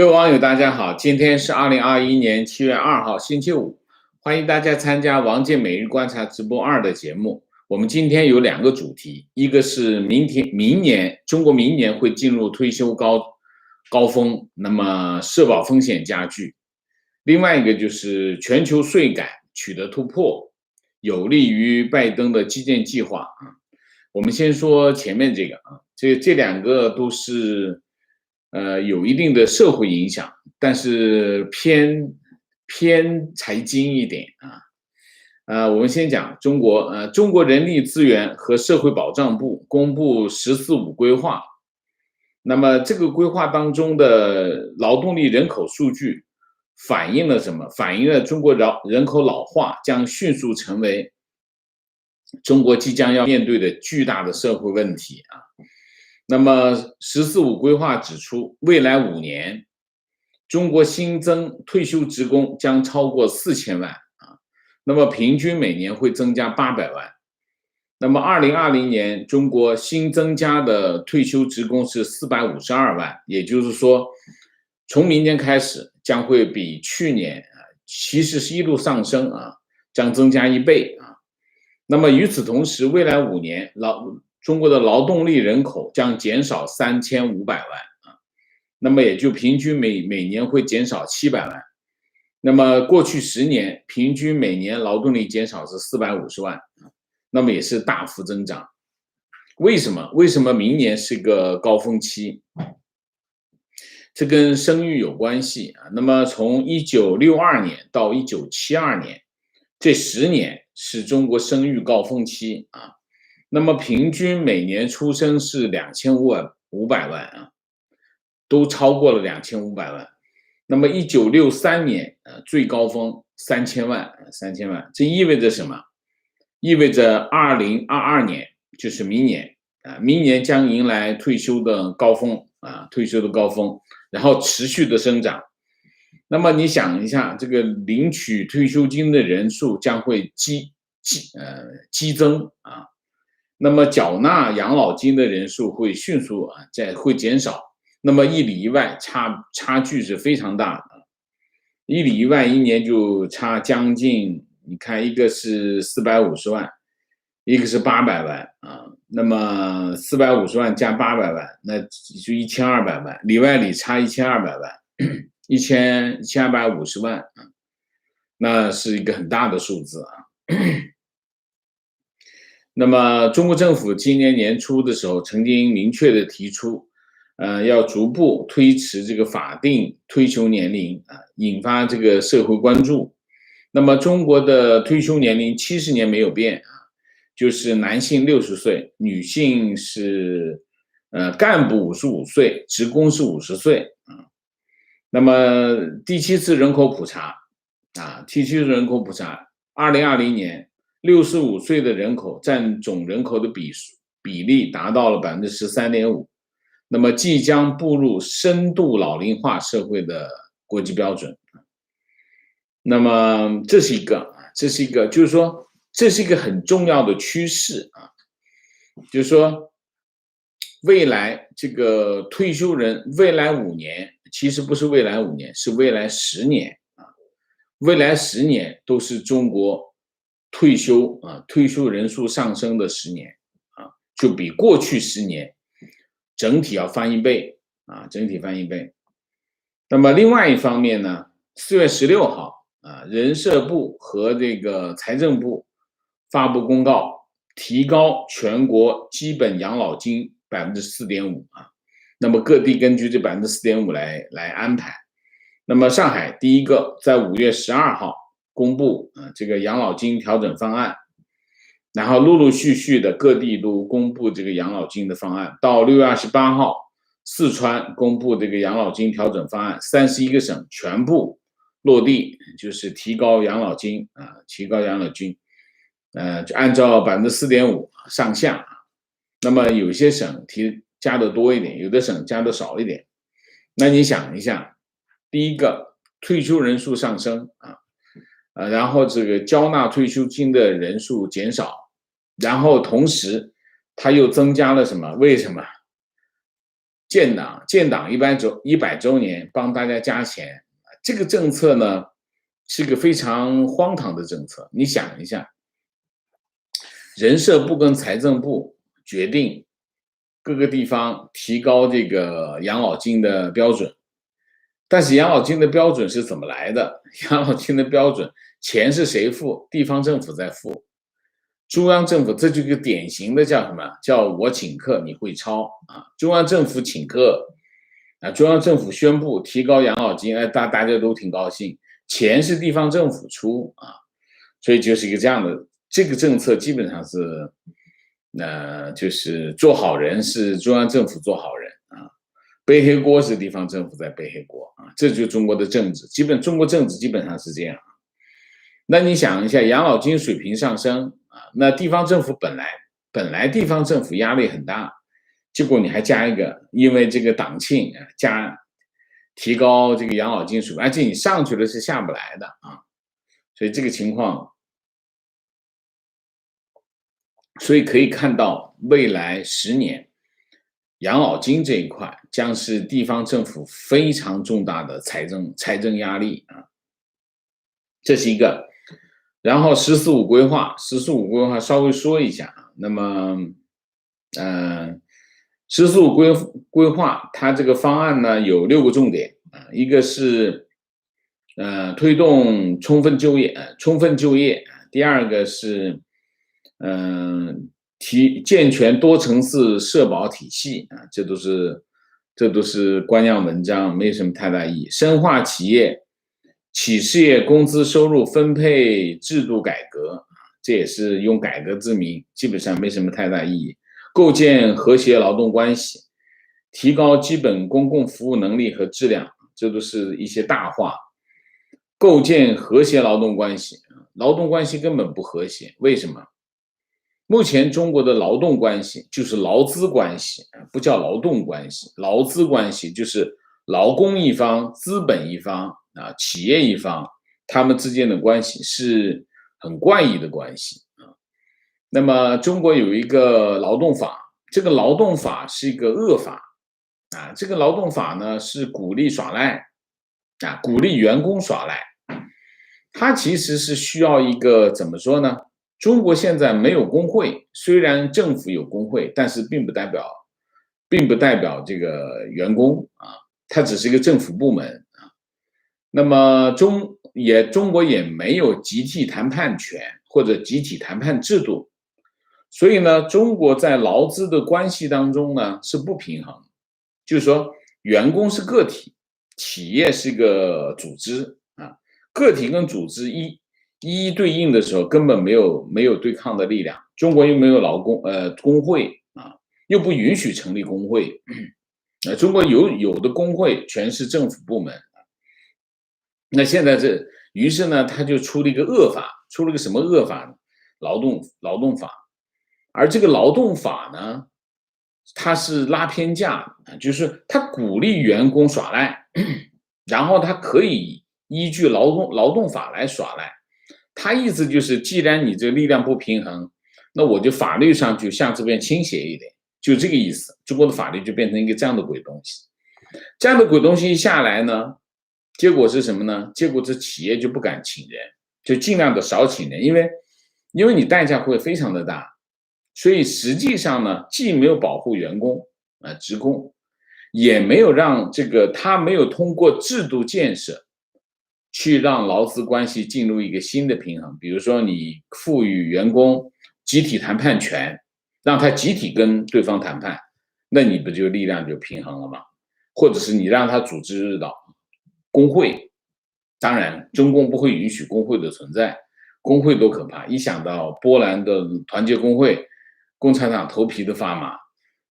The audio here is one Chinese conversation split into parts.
各位网友，大家好，今天是2021年7月2号，星期五，欢迎大家参加王健每日观察直播2的节目。我们今天有2个主题，一个是中国明年会进入退休高峰，那么社保风险加剧；另外一个就是全球税改取得突破，有利于拜登的基建计划啊。我们先说前面这个啊，这2个都是有一定的社会影响，但是偏财经一点啊。我们先讲中国人力资源和社会保障部公布“十四五”规划，那么这个规划当中的劳动力人口数据反映了什么？反映了中国人口老化将迅速成为中国即将要面对的巨大的社会问题啊。那么“十四五”规划指出，未来5年，中国新增退休职工将超过4000万啊，那么平均每年会增加800万。那么2020年，中国新增加的退休职工是452万，也就是说，从明年开始将会比去年其实是一路上升啊，将增加1倍啊。那么与此同时，未来5年中国的劳动力人口将减少3500万啊，那么也就平均每年会减少700万。那么过去10年，平均每年劳动力减少是450万啊，那么也是大幅增长。为什么？为什么明年是个高峰期？这跟生育有关系啊。那么从1962年到1972年，这10年是中国生育高峰期啊。那么平均每年出生是2500万啊，都超过了2500万。那么1963年最高峰3000万，这意味着什么？意味着2022年就是明年啊，明年将迎来退休的高峰，然后持续的增长。那么你想一下，这个领取退休金的人数将会激增啊。那么缴纳养老金的人数会迅速会减少，那么1里1外差距是非常大的，1里1外一年就差将近，你看一个是450万，一个是800万啊，那么450万加800万，那就1200万，里外里差1200万，1250万啊，那是一个很大的数字啊。那么中国政府今年年初的时候曾经明确的提出，要逐步推迟这个法定退休年龄啊，引发这个社会关注。那么中国的退休年龄70年没有变啊，就是男性60岁，女性是干部55岁，职工是50岁啊。那么第7次人口普查，2020年65岁的人口占总人口的比例达到了13.5%，那么即将步入深度老龄化社会的国际标准。那么这是一个，就是说这是一个很重要的趋势啊，就是说未来这个退休人未来5年，其实不是未来5年，是未来10年啊，未来10年都是中国退休人数上升的10年啊，就比过去10年整体要翻1倍啊，整体翻1倍。那么另外一方面呢，4月16号啊，人社部和这个财政部发布公告，提高全国基本养老金4.5%啊，那么各地根据这4.5%来安排。那么上海第一个在5月12号公布这个养老金调整方案，然后陆陆续续的各地都公布这个养老金的方案，到6月28号，四川公布这个养老金调整方案，31个省全部落地，就是提高养老金啊，就按照4.5%上下。那么有些省加的多一点，有的省加的少一点。那你想一下，第一个退休人数上升然后这个交纳退休金的人数减少，然后同时它又增加了什么？为什么？建党100周年，帮大家加钱，这个政策呢是个非常荒唐的政策。你想一下，人社部跟财政部决定各个地方提高这个养老金的标准，但是养老金的标准是怎么来的？养老金的标准，钱是谁付？地方政府在付。中央政府，这就个典型的叫什么？叫我请客你会抄啊！中央政府请客啊，中央政府宣布提高养老金，大家都挺高兴，钱是地方政府出啊，所以就是一个这样的，这个政策基本上是，就是做好人是中央政府做好人啊，背黑锅是地方政府在背黑锅啊，这就是中国的政治，中国政治基本上是这样。那你想一下，养老金水平上升啊，那地方政府本来地方政府压力很大，结果你还加一个，因为这个党庆提高这个养老金水平，而且你上去了是下不来的啊，所以这个情况，所以可以看到未来10年，养老金这一块将是地方政府非常重大的财政压力啊，这是一个。然后“十四五”规划稍微说一下啊。那么，“十四五”规划它这个方案呢有6个重点啊，一个是推动充分就业，第二个是健全多层次社保体系啊，这都是官样文章，没什么太大意义。深化企事业工资收入分配制度改革，这也是用改革之名，基本上没什么太大意义。构建和谐劳动关系，提高基本公共服务能力和质量，这都是一些大话。构建和谐劳动关系，劳动关系根本不和谐，为什么？目前中国的劳动关系就是劳资关系，不叫劳动关系，劳资关系就是劳工一方、资本一方啊，企业一方，他们之间的关系是很怪异的关系啊。那么中国有一个劳动法，这个劳动法是一个恶法啊，这个劳动法呢是鼓励耍赖啊，鼓励员工耍赖。它其实是需要一个怎么说呢？中国现在没有工会，虽然政府有工会，但是并不代表这个员工啊，它只是一个政府部门啊。那么中国也没有集体谈判权或者集体谈判制度，所以呢，中国在劳资的关系当中呢是不平衡，就是说员工是个体，企业是个组织啊，个体跟组织一一对应的时候，根本没有对抗的力量。中国又没有工会啊，又不允许成立工会，中国有的工会全是政府部门。那现在于是呢，他就出了一个恶法，出了个什么恶法呢？劳动法，而这个劳动法呢，它是拉偏架，就是它鼓励员工耍赖，然后它可以依据劳动法来耍赖。他意思就是，既然你这个力量不平衡，那我就法律上就向这边倾斜一点，就这个意思。中国的法律就变成一个这样的鬼东西。这样的鬼东西一下来呢，结果是什么呢？结果这企业就不敢请人，就尽量的少请人，因为你代价会非常的大。所以实际上呢，既没有保护员工职工，也没有让他没有通过制度建设去让劳资关系进入一个新的平衡。比如说你赋予员工集体谈判权，让他集体跟对方谈判，那你不就力量就平衡了吗？或者是你让他组织工会，当然中共不会允许工会的存在，工会多可怕，一想到波兰的团结工会，共产党头皮都发麻，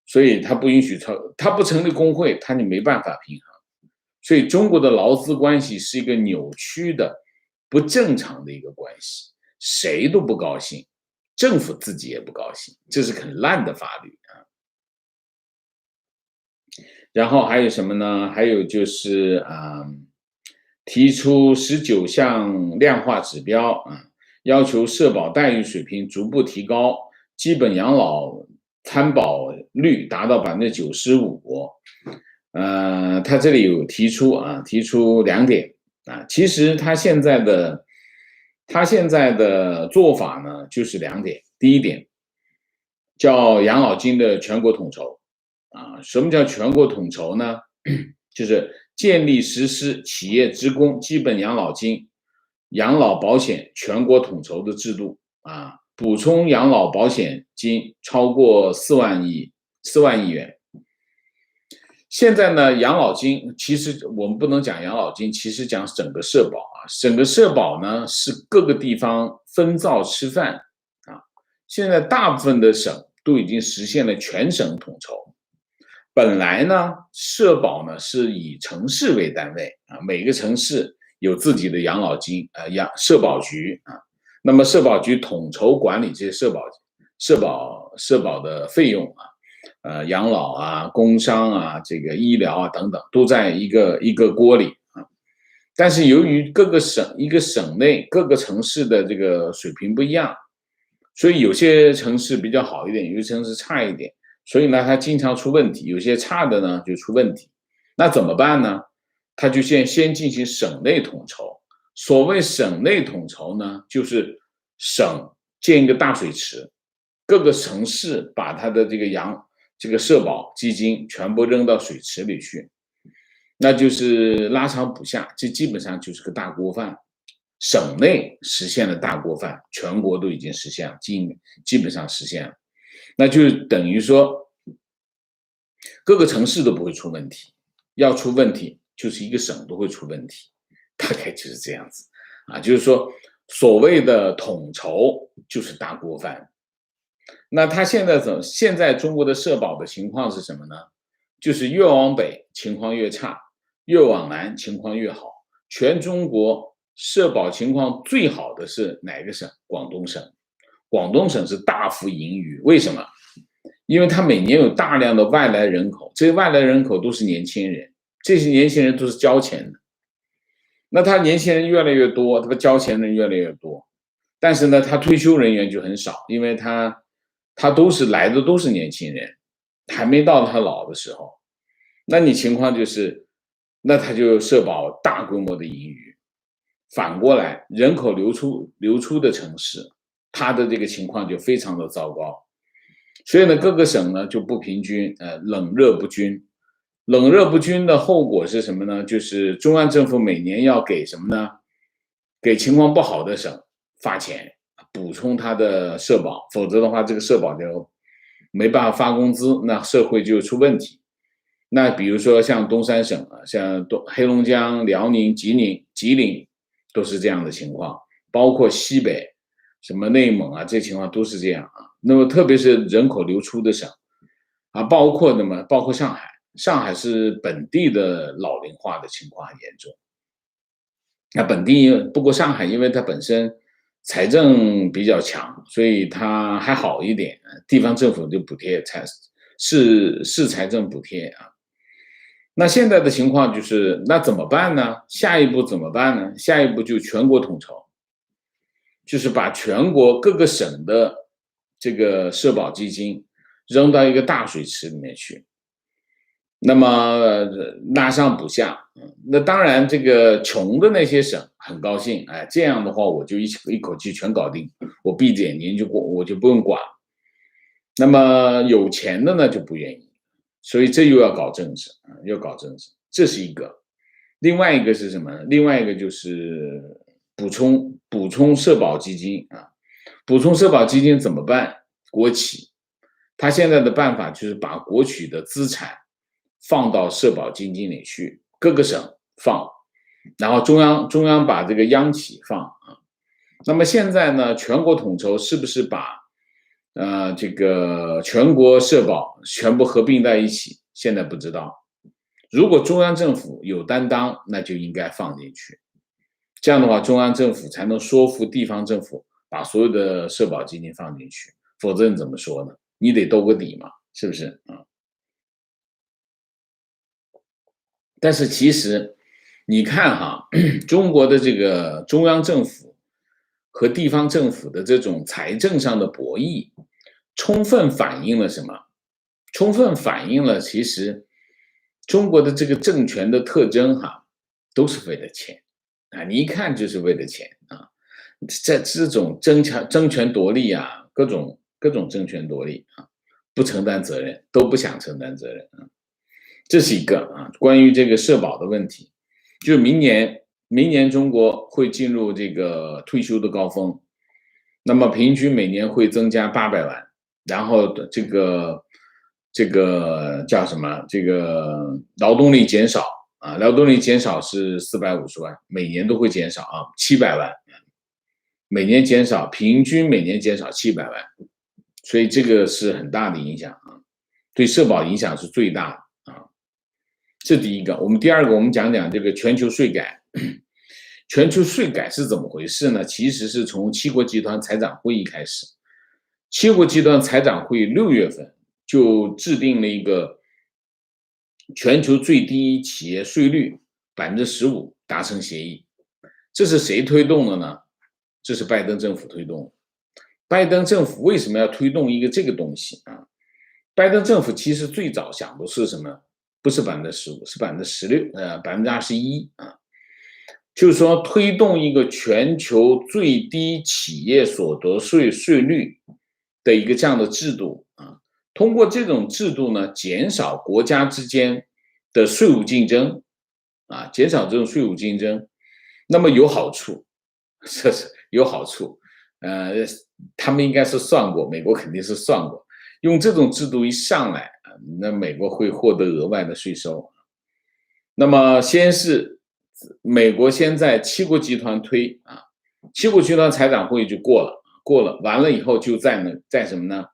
所以他不允许他不成立工会，他就没办法平衡。所以中国的劳资关系是一个扭曲的、不正常的一个关系，谁都不高兴，政府自己也不高兴，这是很烂的法律啊。然后还有什么呢？还有就是提出19项量化指标啊，要求社保待遇水平逐步提高，基本养老参保率达到95%，他这里有提出两点啊，其实他现在的做法呢就是两点，第一点叫养老金的全国统筹啊，什么叫全国统筹呢？就是建立实施企业职工基本养老金、养老保险全国统筹的制度啊，补充养老保险金超过4万亿元。现在呢，养老金其实我们不能讲养老金，其实讲整个社保啊，整个社保呢是各个地方分灶吃饭啊。现在大部分的省都已经实现了全省统筹。本来呢，社保呢是以城市为单位啊，每个城市有自己的养老金社保局啊，那么社保局统筹管理这些社保的费用啊，养老啊、工伤啊、这个医疗啊等等，都在一个锅里啊。但是由于一个省内各个城市的这个水平不一样，所以有些城市比较好一点，有些城市差一点，所以呢，它经常出问题。有些差的呢就出问题，那怎么办呢？他就先进行省内统筹。所谓省内统筹呢，就是省建一个大水池，各个城市把它的这个社保基金全部扔到水池里去，那就是拉长补下，这基本上就是个大锅饭。省内实现了大锅饭，全国都已经实现了，基本上实现了，那就等于说各个城市都不会出问题，要出问题就是一个省都会出问题，大概就是这样子啊，就是说所谓的统筹就是大锅饭。那他现在中国的社保的情况是什么呢？就是越往北情况越差，越往南情况越好。全中国社保情况最好的是哪个省？广东省。广东省是大幅盈余，为什么？因为它每年有大量的外来人口，这些外来人口都是年轻人，这些年轻人都是交钱的。那他年轻人越来越多，他交钱的人越来越多，但是呢，他退休人员就很少，因为他来的都是年轻人，还没到他老的时候，那你情况就是，那他就社保大规模的盈余。反过来，人口流出的城市，它的这个情况就非常的糟糕。所以呢，各个省呢就不平均，冷热不均。冷热不均的后果是什么呢？就是中央政府每年要给什么呢？给情况不好的省发钱，补充它的社保，否则的话，这个社保就没办法发工资，那社会就出问题。那比如说像东三省啊，像黑龙江、辽宁、吉林都是这样的情况，包括西北，什么内蒙啊，这情况都是这样啊。那么特别是人口流出的省啊，包括上海，上海是本地的老龄化的情况很严重。那本地不过上海，因为它本身财政比较强，所以它还好一点，地方政府就补贴市财政补贴啊。那现在的情况就是，那怎么办呢？下一步怎么办呢？下一步就全国统筹，就是把全国各个省的这个社保基金扔到一个大水池里面去，那么拉上补下，那当然这个穷的那些省很高兴，哎，这样的话我就一口气全搞定，我闭着眼睛我就不用管。那么有钱的呢就不愿意，所以这又要搞政治啊，要搞政治，这是一个。另外一个是什么呢？另外一个就是补充社保基金啊，补充社保基金怎么办？国企，他现在的办法就是把国企的资产放到社保基金里去，各个省放，然后中央把这个央企放啊。那么现在呢，全国统筹是不是把这个全国社保全部合并在一起？现在不知道。如果中央政府有担当，那就应该放进去。这样的话，中央政府才能说服地方政府把所有的社保基金放进去，否则你怎么说呢？你得兜个底嘛，是不是啊？但是其实你看哈，中国的这个中央政府和地方政府的这种财政上的博弈，充分反映了什么？充分反映了其实中国的这个政权的特征都是为了钱你一看就是为了钱在这种争权夺利各种争权夺利不承担责任，都不想承担责任这是一个关于这个社保的问题，就是明年中国会进入这个退休的高峰，那么平均每年会增加800万，然后这个叫什么？这个劳动力减少劳动力减少是450万，每年都会减少700万，每年减少700万，所以这个是很大的影响对社保影响是最大的这第一个。我们第二个，我们讲讲这个全球税改。全球税改是怎么回事呢？其实是从七国集团财长会议开始。七国集团财长会议6月份就制定了一个全球最低企业税率15%达成协议。这是谁推动的呢？这是拜登政府推动的。拜登政府为什么要推动一个这个东西拜登政府其实最早想的是什么？不是15%，是16%，21%就是说推动一个全球最低企业所得税税率的一个这样的制度通过这种制度呢，减少国家之间的税务竞争减少这种税务竞争，那么有好处，这是有好处。他们应该是算过，美国肯定是算过，用这种制度一上来那美国会获得额外的税收。那么先是美国先在七国集团推七国集团财长会议就过了，完了以后就在什么呢？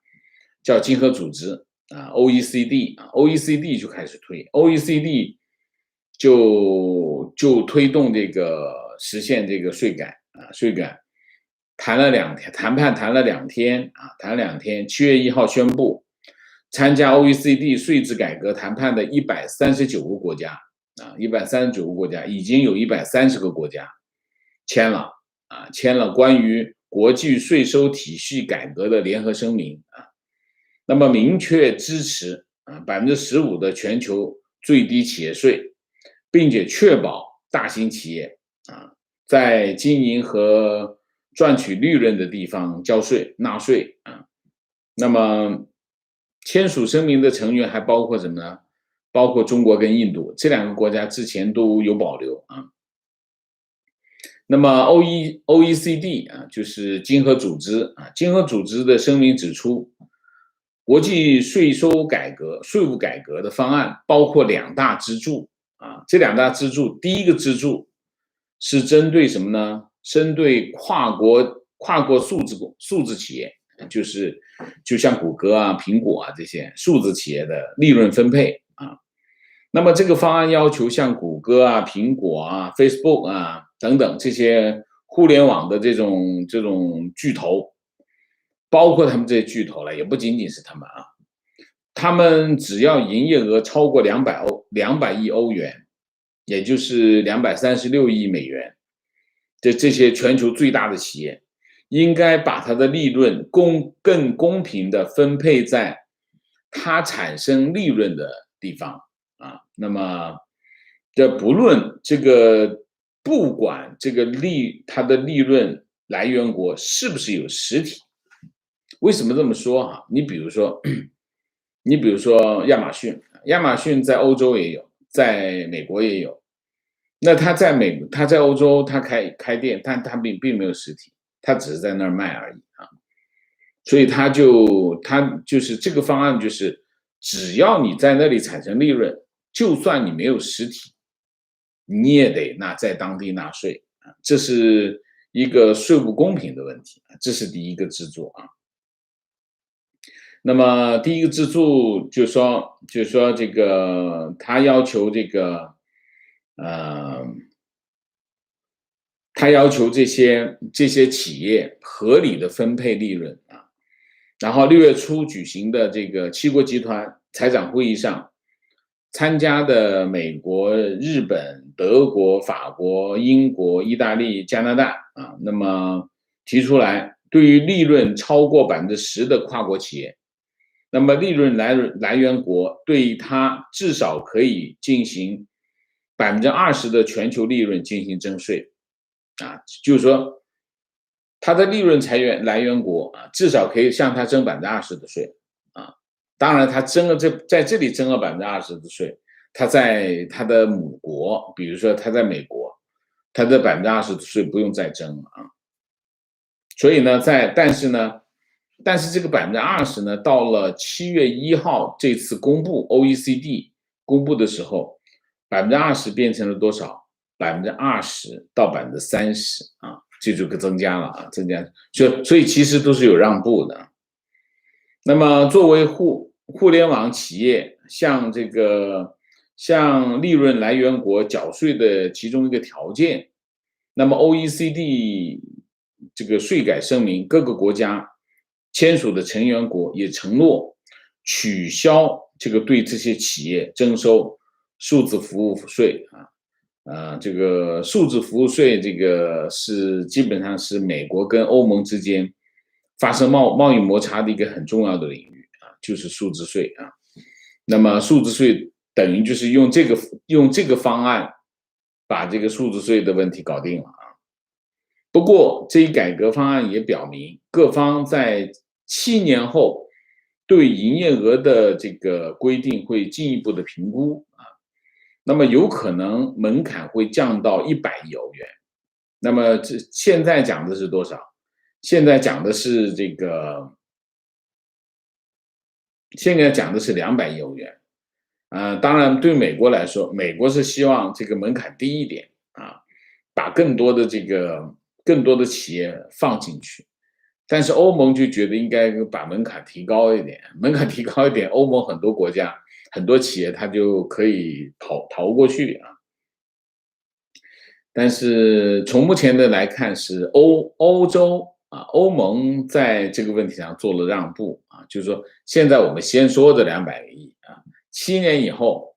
叫经合组织OECD 就开始推 ，OECD 就推动这个实现这个税改谈了2天，谈判谈了2天谈了2天，7月1号宣布，参加 OECD 税制改革谈判的139个国家139个国家，已经有130个国家签了关于国际税收体系改革的联合声明那么明确支持15%的全球最低企业税，并且确保大型企业在经营和赚取利润的地方交税纳税那么签署声明的成员还包括什么呢？包括中国跟印度这2个国家之前都有保留那么 OECD 就是经合组织经合组织的声明指出，国际税务改革的方案包括2大支柱这2大支柱，第一个支柱是针对什么呢？针对跨国数字企业，就像谷歌苹果这些数字企业的利润分配那么这个方案要求像谷歌苹果Facebook 等等这些互联网的这种巨头，包括他们这些巨头了，也不仅仅是他们他们只要营业额超过200亿欧元，也就是236亿美元，这些全球最大的企业，应该把它的利润更公平的分配在它产生利润的地方那么不管这个它的利润来源国是不是有实体。为什么这么说你比如说亚马逊在欧洲也有，在美国也有。那他在欧洲他开店，但他并没有实体，他只是在那儿卖而已所以他就是这个方案，就是只要你在那里产生利润，就算你没有实体，你也得在当地纳税这是一个税务公平的问题这是第一个支柱那么第一个支柱就是说这个他要求这些企业合理的分配利润然后6月初举行的这个七国集团财长会议上，参加的美国、日本、德国、法国、英国、意大利、加拿大那么提出来，对于利润超过10%的跨国企业，那么利润来源国对它至少可以进行20%的全球利润进行征税，就是说它的利润来源国至少可以向它征20%的税当然它在这里征了20%的税，它在它的母国，比如说它在美国，它的20%的税不用再征了所以呢，但是这个20%呢，到了7月1号这次公布 OECD 公布的时候，20%变成了多少？20%到30%这就增加了增加，所以其实都是有让步的。那么作为互联网企业向利润来源国缴税的其中一个条件，那么 OECD 这个税改声明，各个国家签署的成员国也承诺取消这个对这些企业征收数字服务税这个数字服务税，这个是基本上是美国跟欧盟之间发生贸易摩擦的一个很重要的领域就是数字税那么数字税等于就是用这个方案把这个数字税的问题搞定了不过这一改革方案也表明，各方在7年后对营业额的这个规定会进一步的评估那么有可能门槛会降到100亿欧元。那么现在讲的是多少？现在讲的是200亿欧元。当然对美国来说，美国是希望这个门槛低一点把更多的企业放进去。但是欧盟就觉得应该把门槛提高一点，欧盟很多国家很多企业它就可以逃过去但是从目前的来看是欧洲欧盟在这个问题上做了让步就是说现在我们先说这200个亿7年以后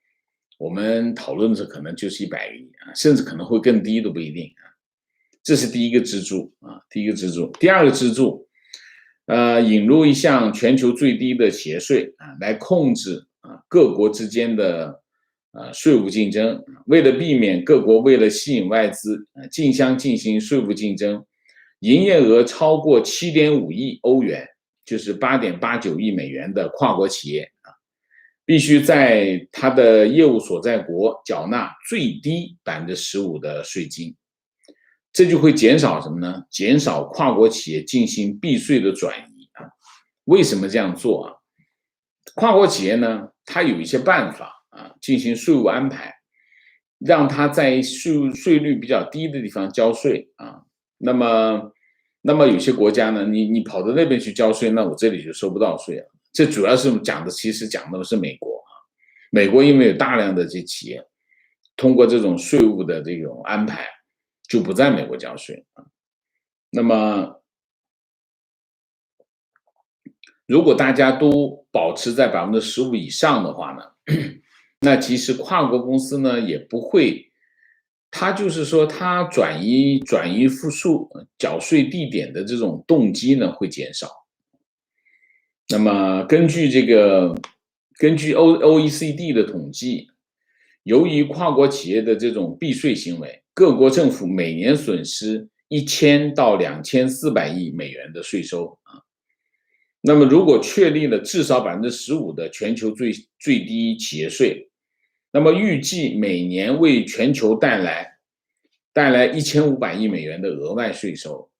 我们讨论的可能就是100个亿甚至可能会更低都不一定这是第一个支柱第二个支柱引入一项全球最低的企业税来控制各国之间的税务竞争。为了避免各国为了吸引外资竞相进行税务竞争，营业额超过7.5亿欧元，就是8.89亿美元的跨国企业必须在它的业务所在国缴纳最低15%的税金。这就会减少什么呢？减少跨国企业进行避税的转移为什么这样做跨国企业呢，它有一些办法进行税务安排，让它在税率比较低的地方交税那么有些国家呢，你跑到那边去交税，那我这里就收不到税了。这主要是其实讲的是美国美国因为有大量的这企业通过这种税务的这种安排，就不在美国交税那么如果大家都保持在15%以上的话呢，那其实跨国公司呢也不会，它就是说它转移缴税地点的这种动机呢会减少。那么根据OECD 的统计，由于跨国企业的这种避税行为，各国政府每年损失1000到2400亿美元的税收那么如果确立了至少15%的全球最低企业税，那么预计每年为全球带来1500亿美元的额外税收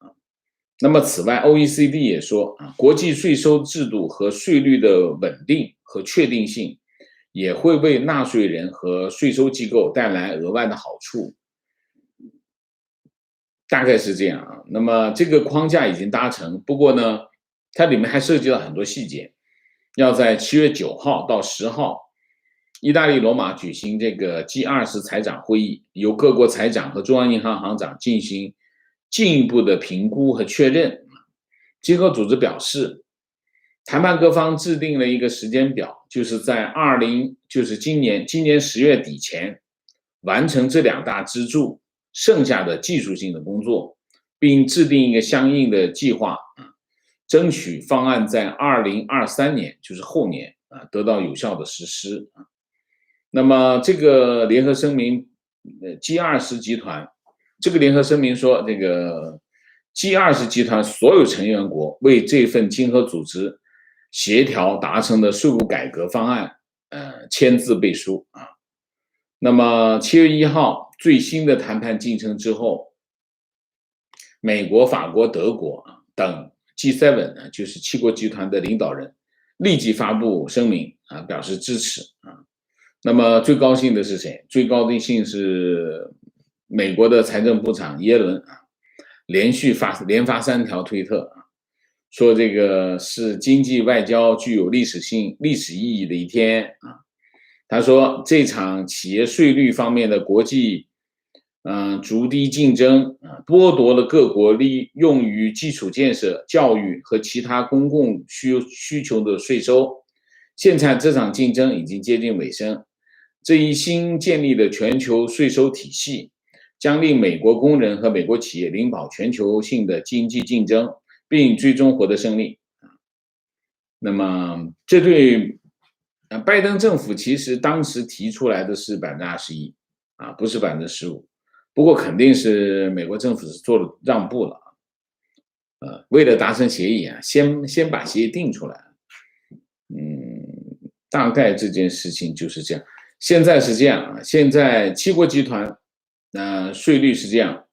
那么此外 OECD 也说国际税收制度和税率的稳定和确定性也会为纳税人和税收机构带来额外的好处。大概是这样那么这个框架已经达成，不过呢它里面还涉及了很多细节，要在7月9号到10号意大利罗马举行这个 G20 财长会议，由各国财长和中央银行行长进行进一步的评估和确认。经合组织表示，谈判各方制定了一个时间表，就是在今年10月底前完成这2大支柱剩下的技术性的工作，并制定一个相应的计划争取方案在2023年，就是后年得到有效的实施。那么这个联合声明，G20集团这个联合声明说，这个 G20集团所有成员国为这份经合组织协调达成的税务改革方案，签字背书啊。那么7月1号最新的谈判进程之后，美国、法国、德国等 G7 就是7国集团的领导人立即发布声明表示支持啊。那么最高兴的是谁？最高兴是美国的财政部长耶伦连发3条推特说这个是经济外交具有历史意义的一天他说这场企业税率方面的国际逐低竞争剥夺了各国用于基础建设、教育和其他公共需求的税收。现在这场竞争已经接近尾声。这一新建立的全球税收体系将令美国工人和美国企业领跑全球性的经济竞争，并最终获得胜利。那么，这对拜登政府其实当时提出来的是21%不是15%。不过肯定是美国政府是做了让步了为了达成协议先把协议定出来。大概这件事情就是这样。现在是这样现在7国集团税率是这样，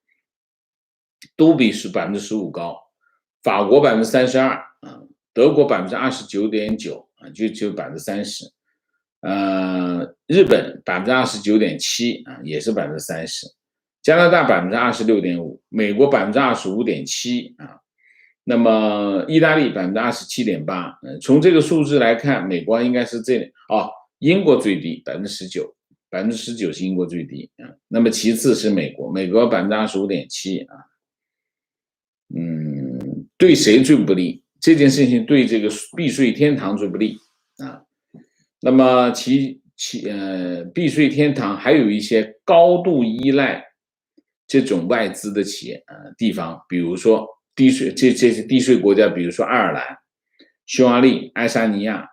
都比15%高，法国32%德国29.9%就只有30%，日本29.7%也是30%，加拿大26.5%，美国25.7%那么意大利27.8%，从这个数字来看，美国应该是这里英国最低19%是英国最低那么其次是美国25.7%对谁最不利？这件事情对这个避税天堂最不利那么避税天堂还有一些高度依赖这种外资的企业地方，比如说这些低税国家，比如说爱尔兰、匈牙利、爱沙尼亚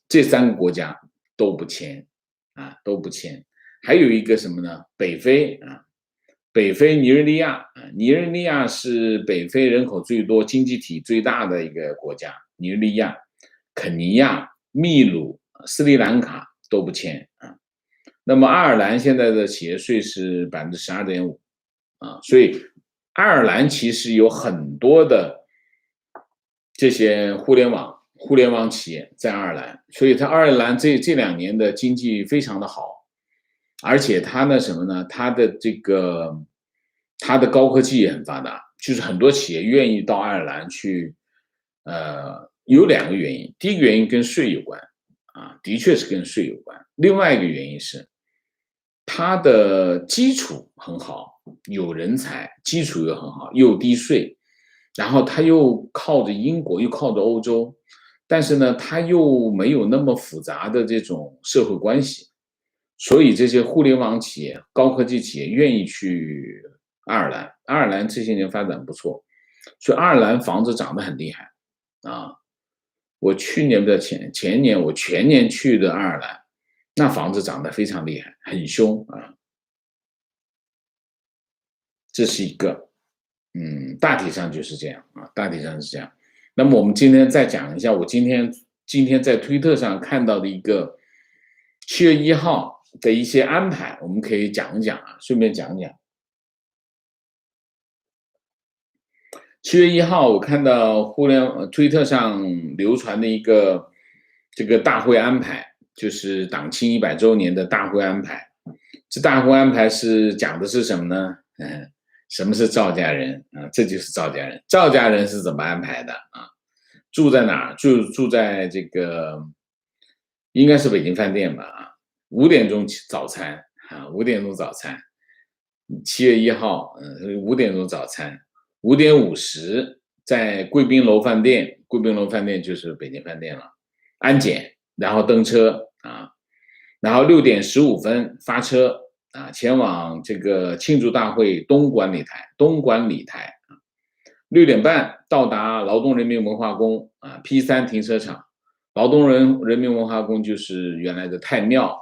这3个国家都不签还有一个什么呢？北非尼日利亚是北非人口最多、经济体最大的一个国家。尼日利亚、肯尼亚、秘鲁、斯里兰卡都不签那么爱尔兰现在的企业税是12.5%所以爱尔兰其实有很多的这些互联网企业在爱尔兰，所以它爱尔兰这2年的经济非常的好，而且它呢什么呢？它的高科技也很发达，就是很多企业愿意到爱尔兰去，有2个原因，第一个原因跟税有关的确是跟税有关，另外一个原因是它的基础很好，有人才，基础又很好，又低税，然后它又靠着英国，又靠着欧洲，但是呢，它又没有那么复杂的这种社会关系，所以这些互联网企业、高科技企业愿意去爱尔兰。爱尔兰这些年发展不错，所以爱尔兰房子涨得很厉害我去年的前年，我全年去的爱尔兰，那房子涨得非常厉害，很凶这是一个，大体上就是这样大体上是这样。那么我们今天再讲一下，我今天在推特上看到的一个7月1号的一些安排，我们可以讲一讲顺便讲讲。7月1号，我看到推特上流传的一个这个大会安排，就是党庆100周年的大会安排。这大会安排是讲的是什么呢？什么是赵家人这就是赵家人。赵家人是怎么安排的住在哪儿？住在这个应该是北京饭店吧5点钟早餐5点钟早餐。7月1号5点钟早餐。5点50在贵宾楼饭店，贵宾楼饭店就是北京饭店了，安检，然后登车然后6点15分发车前往这个庆祝大会东管理台6点半到达劳动人民文化宫P3停车场。劳动人民文化宫就是原来的太庙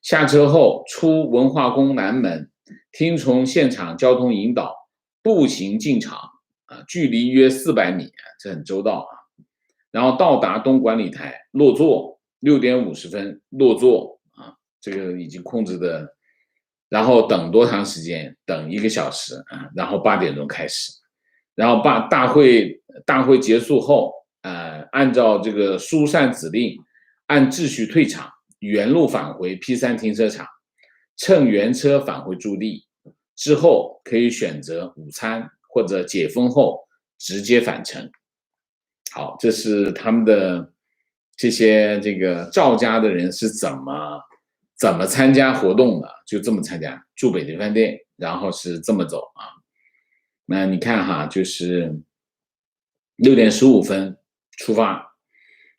下车后出文化宫南门，听从现场交通引导，步行进场距离约400米这很周到然后到达东管理台落座，6点50分落座这个已经控制的。然后等多长时间？等1个小时然后8点钟开始。然后大会结束后按照这个疏散指令，按秩序退场，原路返回 P3停车场，乘原车返回驻地。之后可以选择午餐或者解封后直接返程。好，这是他们的这些这个赵家的人是怎么参加活动的，就这么参加，住北京饭店，然后是这么走那你看就是6点15分出发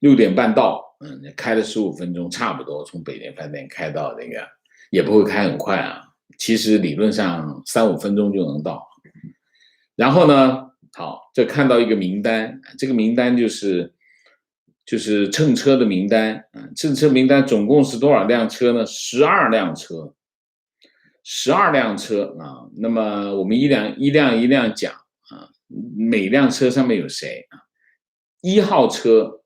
，6点半到，开了15分钟，差不多从北京饭店开到那个，也不会开很快其实理论上3-5分钟就能到。然后呢，好，这看到一个名单，这个名单就是乘车的名单乘车名单总共是多少辆车呢？12辆车，12辆车那么我们一辆讲每辆车上面有谁1号车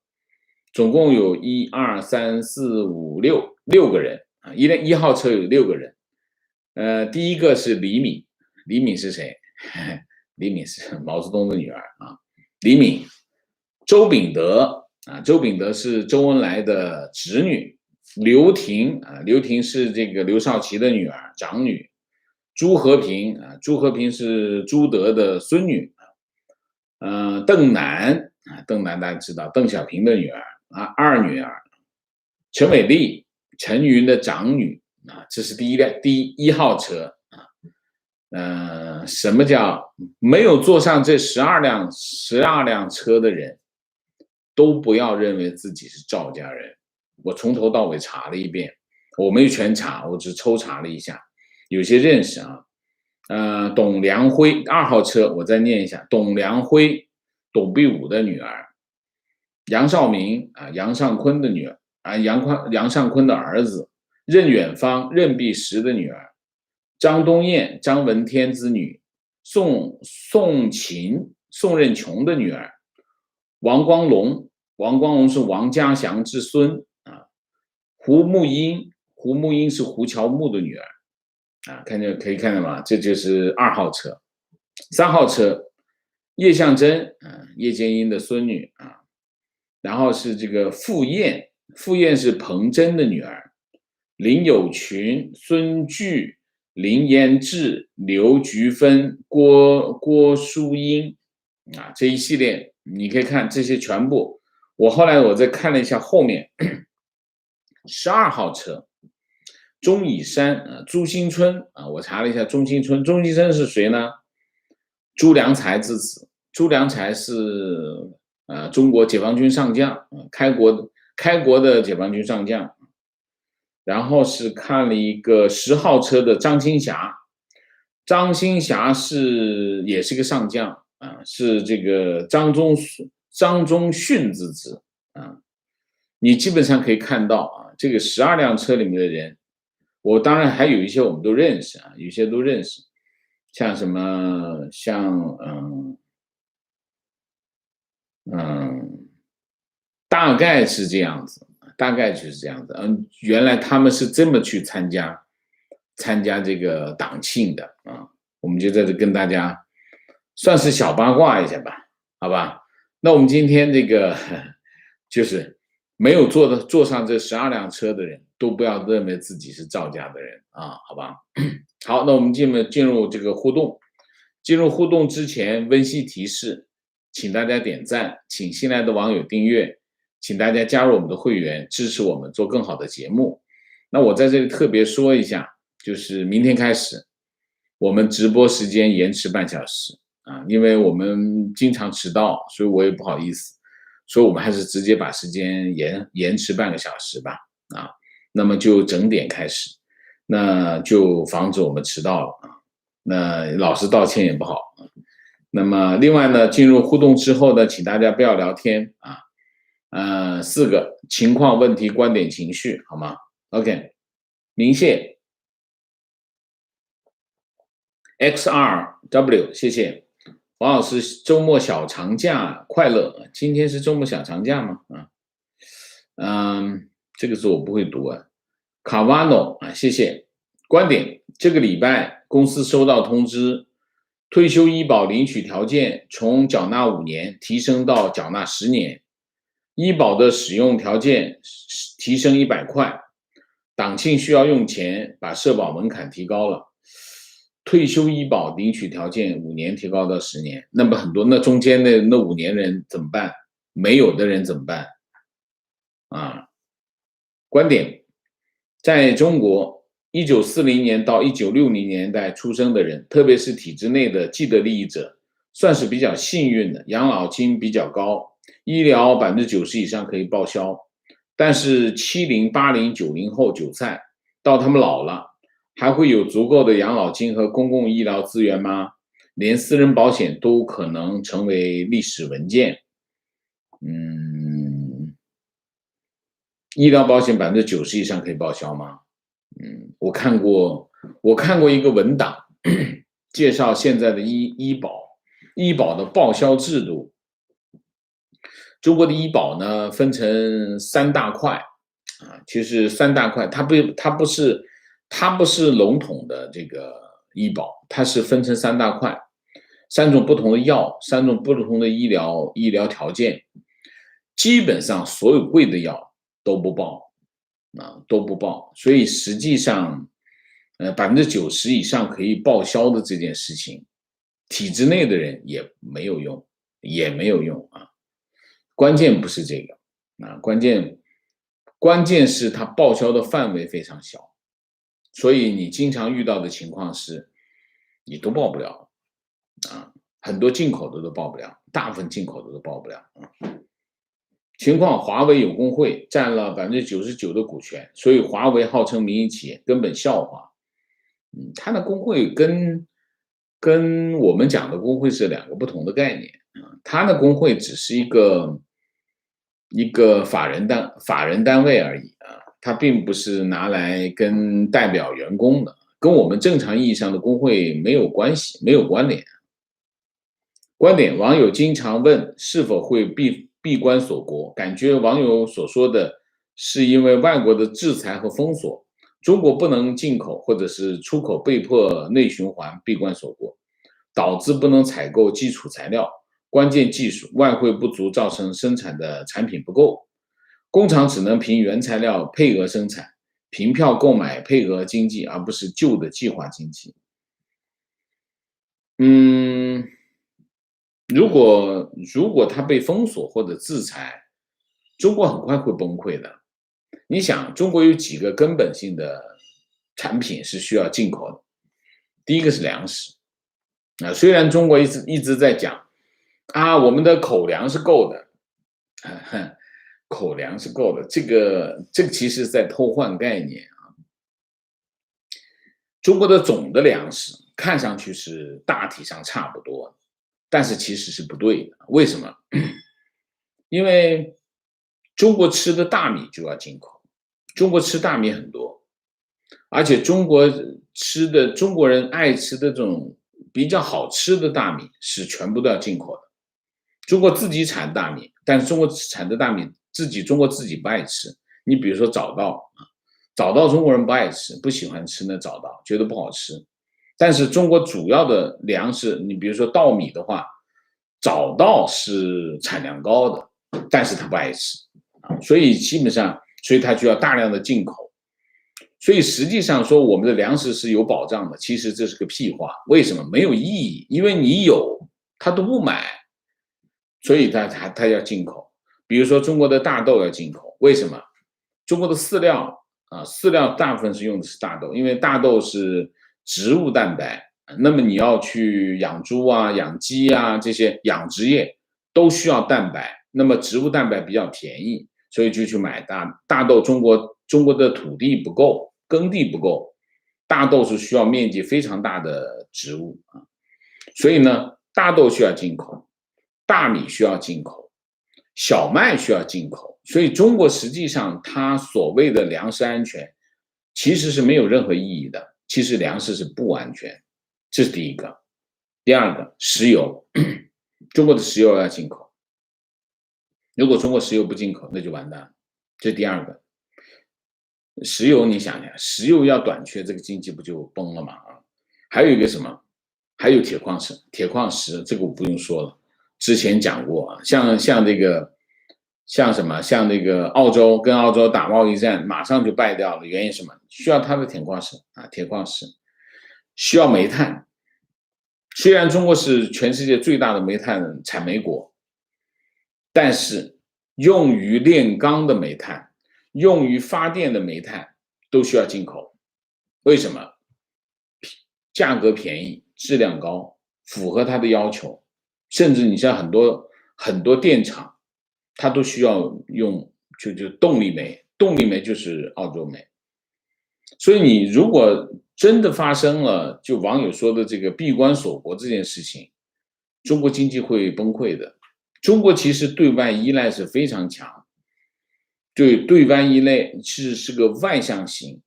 总共有1、2、3、4、5、6个人1号车有6个人。第一个是李敏，李敏是谁？李敏是毛泽东的女儿李敏。周秉德周秉德是周恩来的侄女。刘婷刘婷是这个刘少奇的女儿，长女。朱和平朱和平是朱德的孙女。邓楠邓楠大家知道，邓小平的女儿二女儿。陈伟丽，陈云的长女这是第一号车什么叫没有坐上这12辆车的人都不要认为自己是赵家人。我从头到尾查了一遍，我没有全查，我只抽查了一下，有些认识董良辉2号车，我再念一下，董良辉，董必武的女儿。杨绍明杨尚昆的女儿杨尚昆的儿子。任远芳，任弼时的女儿。张东燕，张闻天之女。宋琴，宋任穷的女儿。王光龙，王光龙是王家祥之孙胡木英，胡木英是胡乔木的女儿可以看到吗？这就是2号车。3号车叶向真叶剑英的孙女然后是这个傅燕，傅燕是彭真的女儿。林有群，孙巨，林延志，刘菊芬，郭淑英这一系列你可以看这些全部。后来我再看了一下后面12号车钟以山朱新春我查了一下钟新春是谁呢？朱良才之子。朱良才是中国解放军上将开国的解放军上将。然后是看了一个10号车的张新霞，张新霞也是个上将是这个张宗逊之子你基本上可以看到这个12辆车里面的人，我当然还有一些我们都认识有些都认识，像什么大概是这样子。大概就是这样子原来他们是这么去参加这个党庆的我们就在这跟大家算是小八卦一下吧，好吧？那我们今天这个就是没有坐上这12辆车的人都不要认为自己是赵家的人好吧？好，那我们进入这个互动。进入互动之前，温馨提示，请大家点赞，请新来的网友订阅，请大家加入我们的会员，支持我们做更好的节目。那我在这里特别说一下，就是明天开始，我们直播时间延迟半小时因为我们经常迟到，所以我也不好意思，所以我们还是直接把时间延迟半个小时吧那么就整点开始，那就防止我们迟到了那老师道歉也不好那么另外呢，进入互动之后呢，请大家不要聊天啊。4个情况、问题、观点、情绪，好吗 ？OK， 明谢 XRW， 谢谢王老师。周末小长假快乐，今天是周末小长假吗？这个字我不会读啊。Cavano 啊，谢谢。观点：这个礼拜公司收到通知，退休医保领取条件从缴纳5年提升到缴纳10年。医保的使用条件提升100块，党庆需要用钱，把社保门槛提高了。退休医保领取条件5年提高到10年，那么很多那中间的那5年人怎么办？没有的人怎么办？观点：在中国，1940年到1960年代出生的人，特别是体制内的既得利益者，算是比较幸运的，养老金比较高。医疗90%以上可以报销，但是70、80、90后韭菜，到他们老了，还会有足够的养老金和公共医疗资源吗？连私人保险都可能成为历史文件。医疗保险90%以上可以报销吗？我看过一个文档，介绍现在的医保的报销制度。中国的医保呢，分成3大块其实3大块，它不是笼统的这个医保，它是分成3大块，3种不同的药，3种不同的医疗条件，基本上所有贵的药都不报所以实际上90%以上可以报销的这件事情，体制内的人也没有用关键不是这个关键是它报销的范围非常小，所以你经常遇到的情况是，你都报不了很多进口的都报不了，大部分进口的都报不了情况，华为有工会占了99%的股权，所以华为号称民营企业，根本笑话。它的工会跟我们讲的工会是2个不同的概念它的工会只是一个法人单位而已它并不是拿来跟代表员工的，跟我们正常意义上的工会没有关系，没有关联。观点：网友经常问是否会闭关锁国，感觉网友所说的是因为外国的制裁和封锁，中国不能进口或者是出口被迫内循环闭关锁国，导致不能采购基础材料、关键技术，外汇不足造成生产的产品不够，工厂只能凭原材料配额生产，凭票购买配额经济，而不是旧的计划经济。如果它被封锁或者制裁，中国很快会崩溃的。你想，中国有几个根本性的产品是需要进口的？第一个是粮食虽然中国一直在讲我们的口粮是够的口粮是够的，这个其实在偷换概念中国的总的粮食看上去是大体上差不多，但是其实是不对的。为什么？因为中国吃的大米就要进口，中国吃大米很多，而且中国人爱吃的这种比较好吃的大米是全部都要进口的。中国自己产大米，但是中国产的大米中国自己不爱吃。你比如说早稻中国人不爱吃，不喜欢吃那早稻，觉得不好吃。但是中国主要的粮食，你比如说稻米的话，早稻是产量高的，但是他不爱吃所以基本上，他就要大量的进口。所以实际上说我们的粮食是有保障的，其实这是个屁话。为什么？没有意义，因为你有他都不买，所以他要进口。比如说中国的大豆要进口，为什么？中国的饲料大部分是用的是大豆，因为大豆是植物蛋白，那么你要去养猪养鸡这些养殖业都需要蛋白，那么植物蛋白比较便宜，所以就去买大豆。中国的土地不够，耕地不够，大豆是需要面积非常大的植物所以呢，大豆需要进口，大米需要进口，小麦需要进口，所以中国实际上它所谓的粮食安全其实是没有任何意义的，其实粮食是不安全，这是第一个。第二个，石油，中国的石油要进口，如果中国石油不进口，那就完蛋了，这是第二个。石油你想想，石油要短缺，这个经济不就崩了吗？还有一个什么？还有铁矿石，这个我不用说了，之前讲过啊，像这个，像什么，像那个澳洲跟澳洲打贸易战，马上就败掉了，原因什么？需要它的铁矿石啊，铁矿石需要煤炭。虽然中国是全世界最大的煤炭产煤国，但是用于炼钢的煤炭，用于发电的煤炭都需要进口。为什么？价格便宜，质量高，符合它的要求。甚至你像很多电厂，它都需要用就动力煤，动力煤就是澳洲煤。所以你如果真的发生了就网友说的这个闭关锁国这件事情，中国经济会崩溃的。中国其实对外依赖是非常强，对外依赖是个外向型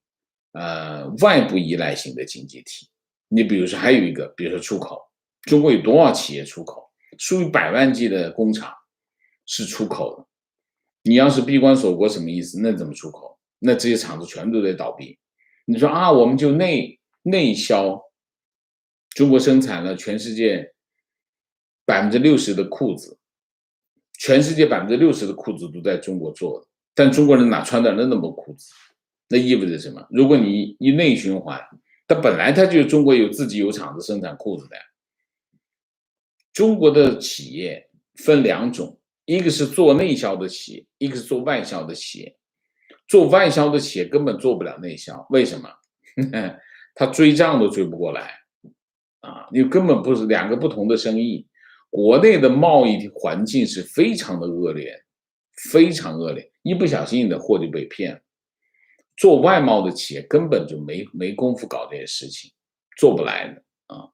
外部依赖型的经济体。你比如说还有一个，比如说出口，中国有多少企业出口？数以百万计的工厂是出口的。你要是闭关锁国什么意思？那怎么出口？那这些厂子全都得倒闭。你说啊，我们就内销，中国生产了全世界60%的裤子，全世界60%的裤子都在中国做的，但中国人哪穿得了那么多裤子？那意味着什么？如果你一内循环，它本来它就中国自己有厂子生产裤子的呀。中国的企业分两种，一个是做内销的企业，一个是做外销的企业。做外销的企业根本做不了内销，为什么？他追账都追不过来啊！你根本不是两个不同的生意。国内的贸易环境是非常的恶劣，非常恶劣，一不小心你的货就被骗了。做外贸的企业根本就没功夫搞这些事情，做不来的啊。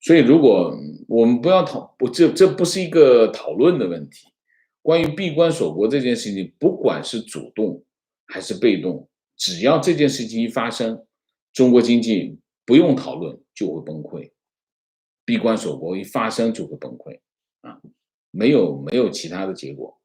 所以如果我们不要这不是一个讨论的问题。关于闭关锁国这件事情，不管是主动还是被动，只要这件事情一发生，中国经济不用讨论就会崩溃。闭关锁国一发生就会崩溃啊，没有其他的结果。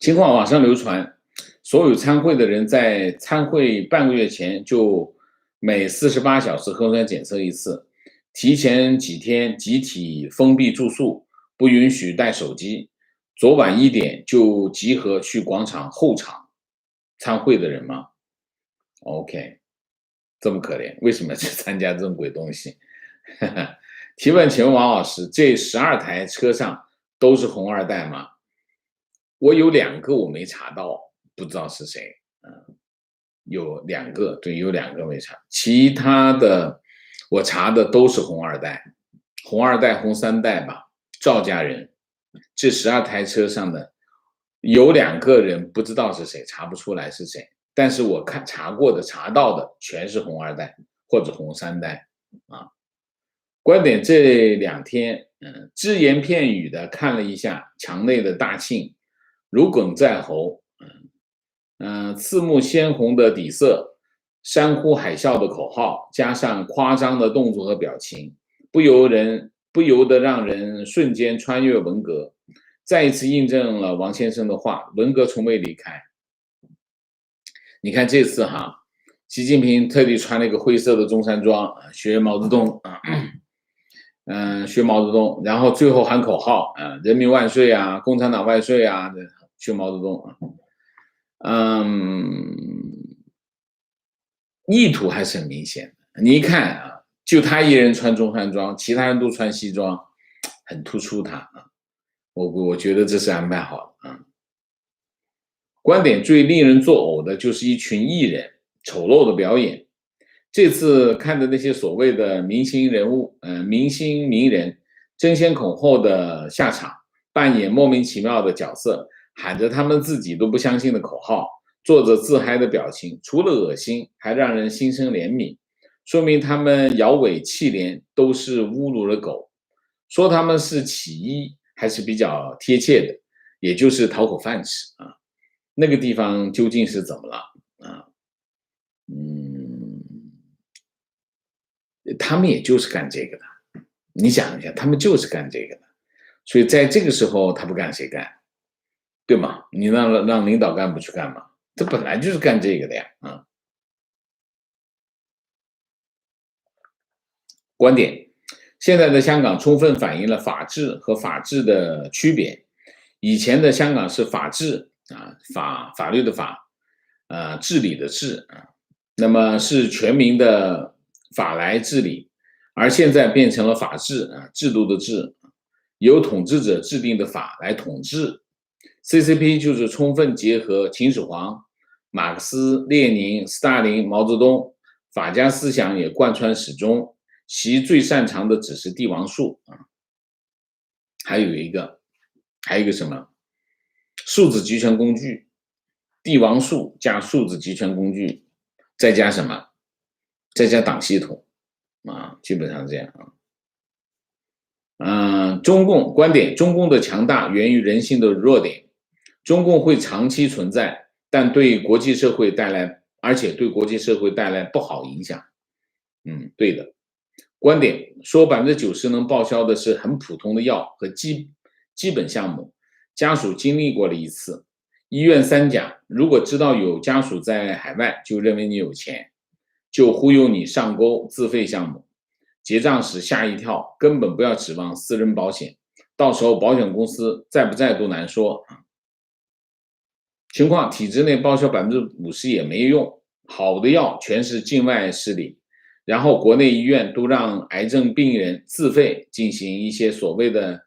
情况网上流传，所有参会的人在参会半个月前就每48小时核酸检测一次，提前几天集体封闭住宿，不允许带手机。昨晚1点就集合去广场候场。参会的人吗 ？OK， 这么可怜，为什么去参加这种鬼东西？提问，请问王老师，这12台车上都是红二代吗？我有2个我没查到，不知道是谁。有2个，对，有2个没查，其他的我查的都是红二代，红2代、红3代吧，赵家人。这12台车上的有2个人不知道是谁，查不出来是谁，但是我查到的全是红2代或者红3代啊。观点这2天，只言片语的看了一下墙内的大庆，如鲠在喉，刺目鲜红的底色，山呼海啸的口号，加上夸张的动作和表情，不由得让人瞬间穿越文革，再一次印证了王先生的话：文革从未离开。你看这次习近平特地穿了一个灰色的中山装，学毛泽东学毛泽东，然后最后喊口号人民万岁啊，共产党万岁啊，学毛泽东意图还是很明显的。你一看就他一人穿中山装，其他人都穿西装，很突出他我觉得这是安排好的观点最令人作呕的就是一群艺人丑陋的表演。这次看的那些所谓的明星人物，明星名人争先恐后的下场，扮演莫名其妙的角色，喊着他们自己都不相信的口号，做着自嗨的表情，除了恶心，还让人心生怜悯。说明他们摇尾气连都是侮辱了狗。说他们是起义还是比较贴切的，也就是讨口饭吃啊。那个地方究竟是怎么了啊？他们也就是干这个的。你想一下，他们就是干这个的，所以在这个时候他不干谁干，对吗？你让领导干部去干嘛？这本来就是干这个的呀啊。观点：现在的香港充分反映了法治和法治的区别。以前的香港是法治啊，法律的法，治理的治啊，那么是全民的法来治理，而现在变成了法治啊，制度的治，由统治者制定的法来统治。CCP 就是充分结合秦始皇、马克思、列宁、斯大林、毛泽东法家思想也贯穿始终。其最擅长的只是帝王术啊，还有一个什么数字集权工具，帝王术加数字集权工具，再加什么？再加党系统啊，基本上这样啊。中共观点：中共的强大源于人性的弱点，中共会长期存在，但对国际社会带来，而且对国际社会带来不好影响。对的。观点说90%能报销的是很普通的药和基本项目，家属经历过了一次。医院三甲如果知道有家属在海外，就认为你有钱，就忽悠你上钩自费项目，结账时吓一跳，根本不要指望私人保险，到时候保险公司在不在都难说。情况体制内报销50%也没用，好的药全是境外势力。然后国内医院都让癌症病人自费进行一些所谓的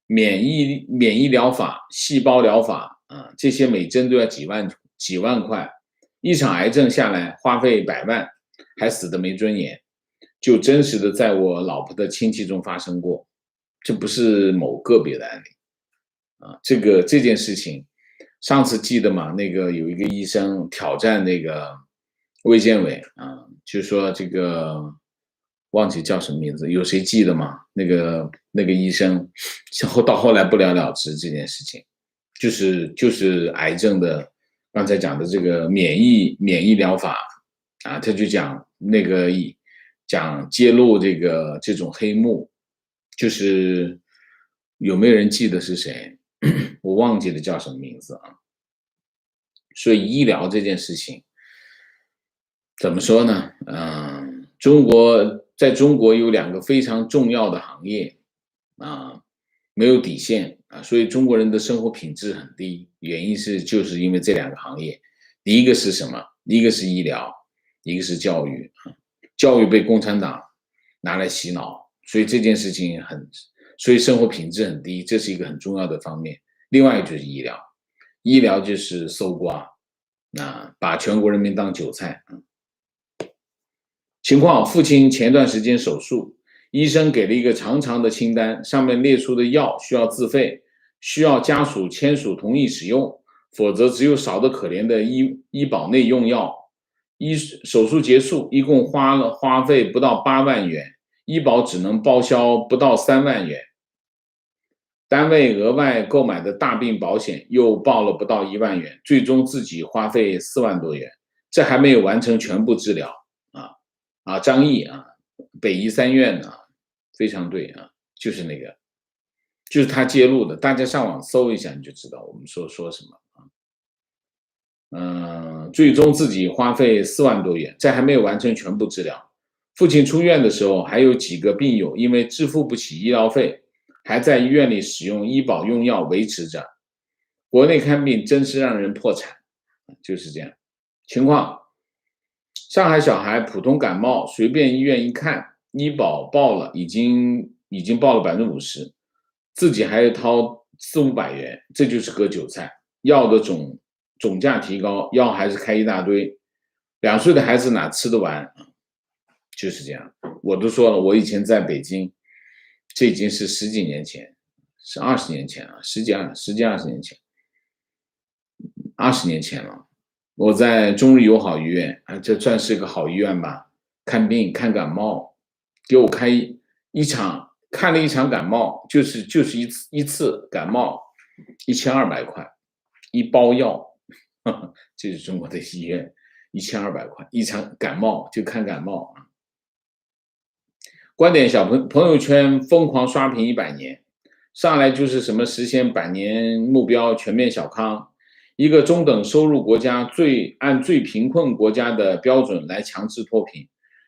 免疫疗法、细胞疗法啊，这些每针都要几万块，一场癌症下来花费100万，还死得没尊严，就真实的在我老婆的亲戚中发生过，这不是某个别的案例啊。这件事情，上次记得吗？那个有一个医生挑战那个卫健委啊。就是说这个忘记叫什么名字，有谁记得吗？那个医生，到后来不了了之这件事情，就是癌症的，刚才讲的这个免疫疗法啊，他就讲讲揭露这种黑幕，就是有没有人记得是谁？我忘记了叫什么名字啊。所以医疗这件事情。怎么说呢？在中国有2个非常重要的行业啊，没有底线啊，所以中国人的生活品质很低，原因就是因为这2个行业。第一个是什么？一个是医疗，一个是教育啊。教育被共产党拿来洗脑，所以这件事情所以生活品质很低，这是一个很重要的方面。另外就是医疗，医疗就是搜刮啊，把全国人民当韭菜啊。情况：父亲前段时间手术，医生给了一个长长的清单，上面列出的药需要自费，需要家属签署同意使用，否则只有少得可怜的医保内用药。手术结束，一共花费不到8万元，医保只能报销不到3万元。单位额外购买的大病保险又报了不到1万元，最终自己花费4万多元，这还没有完成全部治疗。张毅啊，北医3院啊，非常对啊，就是就是他揭露的，大家上网搜一下你就知道我们说什么啊。最终自己花费4万多元，这还没有完成全部治疗。父亲出院的时候，还有几个病友因为支付不起医疗费，还在医院里使用医保用药维持着。国内看病真是让人破产，就是这样情况。上海小孩普通感冒，随便医院一看，医保报了，已经报了50%，自己还要掏400-500元，这就是割韭菜。药的总价提高，药还是开一大堆，2岁的孩子哪吃得完？就是这样。我都说了，我以前在北京，这已经是10几年前，是20年前了，10几20年前，20年前了。我在中日友好医院，这算是个好医院吧？看病看感冒，给我看了一场感冒，就是一次感冒1200块，一包药，这是中国的医院1200块一场感冒就看感冒啊。观点小朋友圈疯狂刷屏100年，上来就是什么实现100年目标全面小康，一个中等收入国家按最贫困国家的标准来强制脱贫，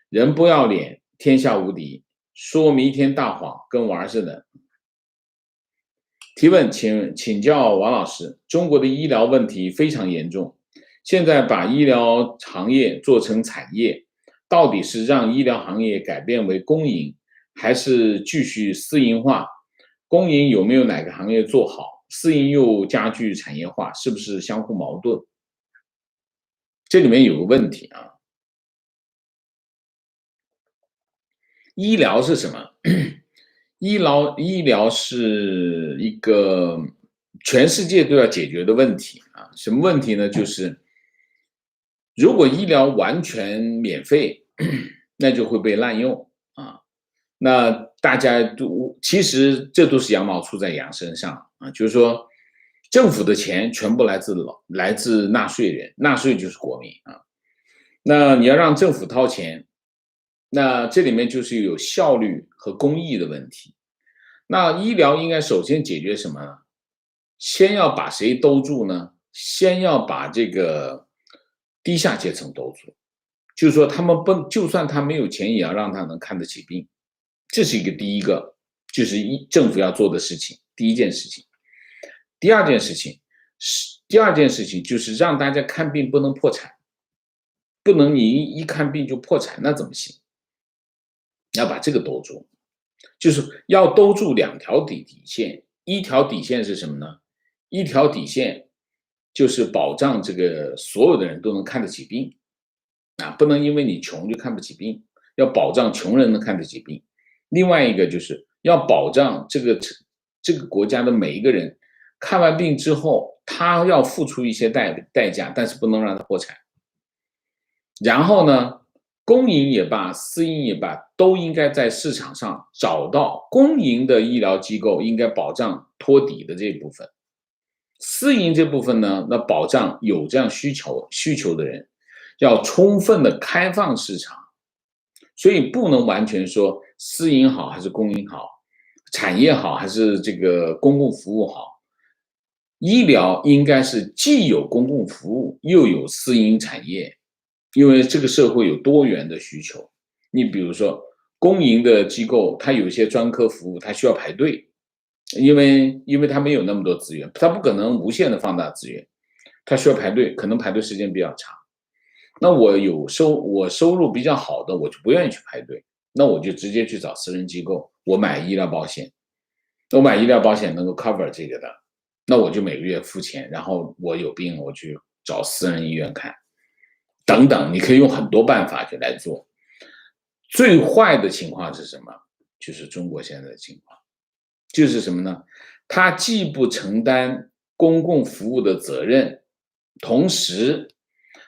人不要脸，天下无敌，说弥天大谎，跟玩似的。提问，请教王老师，中国的医疗问题非常严重，现在把医疗行业做成产业，到底是让医疗行业改变为公营，还是继续私营化？公营有没有哪个行业做好？私营又加剧产业化，是不是相互矛盾？这里面有个问题啊，医疗是什么？医疗是一个全世界都要解决的问题啊。什么问题呢？就是如果医疗完全免费，那就会被滥用啊。那大家其实这都是羊毛出在羊身上啊，就是说政府的钱全部来自纳税人，纳税就是国民啊。那你要让政府掏钱，那这里面就是有效率和公益的问题。那医疗应该首先解决什么呢？先要把谁兜住呢？先要把这个低下阶层兜住，就是说他们就算他没有钱，也要让他能看得起病，这是第一个，就是政府要做的事情，第一件事情。第二件事情就是让大家看病不能破产，不能你一看病就破产，那怎么行？要把这个兜住，就是要兜住2条底线。一条底线是什么呢？一条底线就是保障这个所有的人都能看得起病啊，不能因为你穷就看不起病，要保障穷人能看得起病。另外一个就是要保障这个国家的每一个人看完病之后，他要付出一些代价，但是不能让他破产。然后呢，公营也罢，私营也罢，都应该在市场上找到公营的医疗机构应该保障托底的这部分，私营这部分呢，那保障有这样需求的人，要充分的开放市场，所以不能完全说私营好还是公营好，产业好还是这个公共服务好。医疗应该是既有公共服务又有私营产业，因为这个社会有多元的需求。你比如说公营的机构，它有些专科服务它需要排队，因为它没有那么多资源，它不可能无限的放大资源，它需要排队，可能排队时间比较长。那我收入比较好的，我就不愿意去排队，那我就直接去找私人机构，我买医疗保险，我买医疗保险能够 cover 这个的，那我就每个月付钱，然后我有病我去找私人医院看，等等，你可以用很多办法去来做。最坏的情况是什么？就是中国现在的情况，就是什么呢？他既不承担公共服务的责任，同时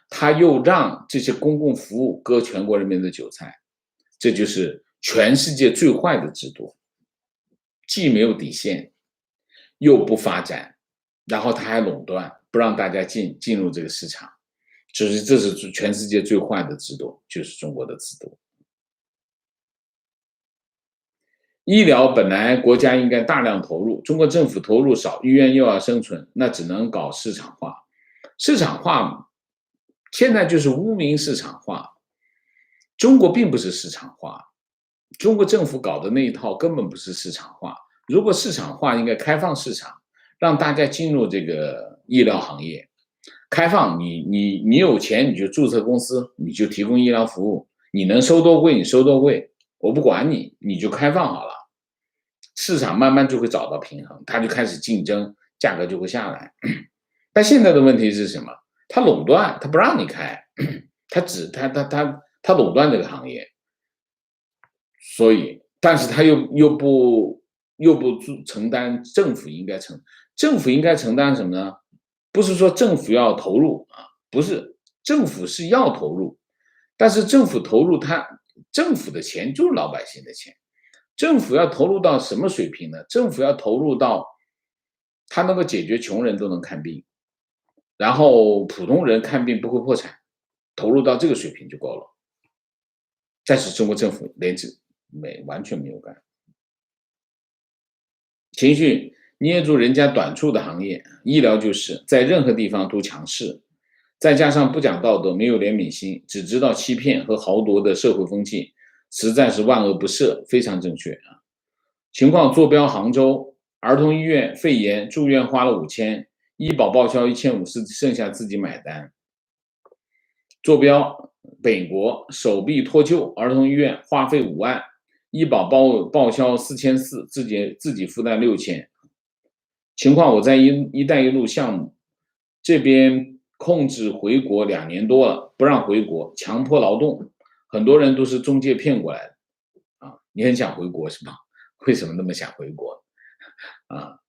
他又让这些公共服务割全国人民的韭菜，这就是全世界最坏的制度，既没有底线，又不发展，然后他还垄断，不让大家进入这个市场，这是全世界最坏的制度，就是中国的制度。医疗本来国家应该大量投入，中国政府投入少，医院又要生存，那只能搞市场化。市场化现在就是污名市场化，中国并不是市场化，中国政府搞的那一套根本不是市场化。如果市场化，应该开放市场，让大家进入这个医疗行业。开放，你有钱你就注册公司，你就提供医疗服务，你能收多贵你收多贵，我不管你，你就开放好了。市场慢慢就会找到平衡，它就开始竞争，价格就会下来。但现在的问题是什么？它垄断，它不让你开，它垄断这个行业，所以，但是它又不承担政府应该承担什么呢？不是说政府要投入啊，不是，政府是要投入，但是政府投入政府的钱就是老百姓的钱，政府要投入到什么水平呢？政府要投入到他能够解决穷人都能看病，然后普通人看病不会破产，投入到这个水平就够了。但是中国政府连这完全没有干。情绪捏住人家短处的行业，医疗就是在任何地方都强势，再加上不讲道德，没有怜悯心，只知道欺骗和豪夺的社会风气，实在是万恶不赦，非常正确啊。情况坐标杭州儿童医院肺炎住院花了5000，医保报销1500，剩下自己买单。坐标美国手臂脱臼儿童医院花费5万，医保报销4400，自己负担6000。情况我在一带一路项目这边控制回国2年多了，不让回国，强迫劳动，很多人都是中介骗过来的啊。你很想回国是吧？为什么那么想回国啊？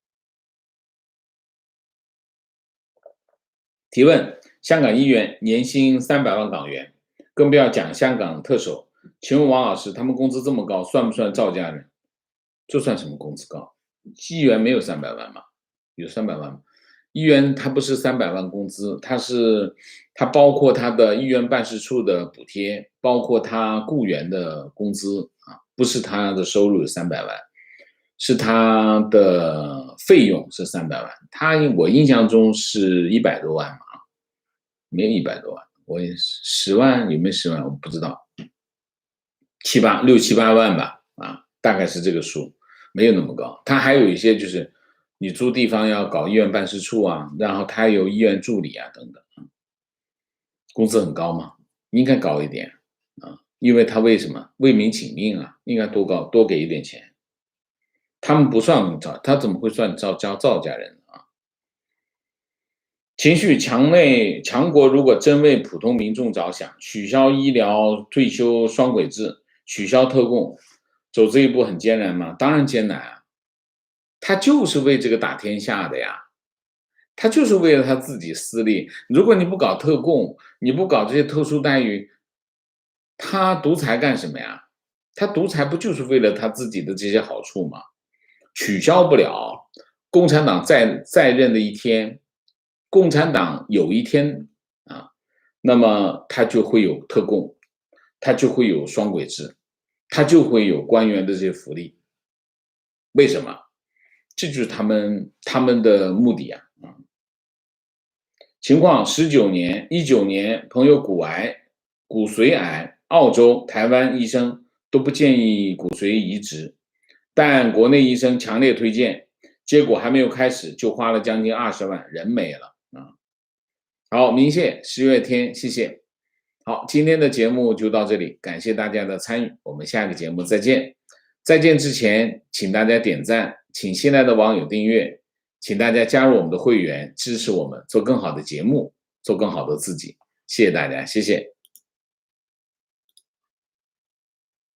提问：香港议员年薪300万港元，更不要讲香港特首。请问王老师，他们工资这么高，算不算造假人？这算什么工资高？议员没有300万吗？有300万吗？议员他不是300万工资，他包括他的议员办事处的补贴，包括他雇员的工资啊，不是他的收入有300万，是他的费用是300万。我印象中是100多万嘛，没有100多万，我也10万有没有10万我不知道，6、7、8万吧，啊，大概是这个数，没有那么高。他还有一些就是你租地方要搞医院办事处啊，然后他有医院助理啊等等，工资很高吗？应该高一点啊，因为他为什么为民请命啊，应该多给一点钱。他们不算他怎么会算造假人啊？情绪强国如果真为普通民众着想，取消医疗退休双轨制，取消特供，走这一步很艰难吗？当然艰难啊！他就是为这个打天下的呀，他就是为了他自己私利。如果你不搞特供，你不搞这些特殊待遇，他独裁干什么呀？他独裁不就是为了他自己的这些好处吗？取消不了，共产党在任的一天，共产党有一天啊，那么他就会有特供，他就会有双轨制，他就会有官员的这些福利。为什么？这就是他们的目的啊！情况19年，朋友骨髓癌，澳洲、台湾医生都不建议骨髓移植，但国内医生强烈推荐，结果还没有开始就花了将近20万，人没了啊！好，明谢10月天，谢谢。好，今天的节目就到这里，感谢大家的参与，我们下个节目再见。再见之前，请大家点赞，请新来的网友订阅，请大家加入我们的会员，支持我们做更好的节目，做更好的自己。谢谢大家，谢谢。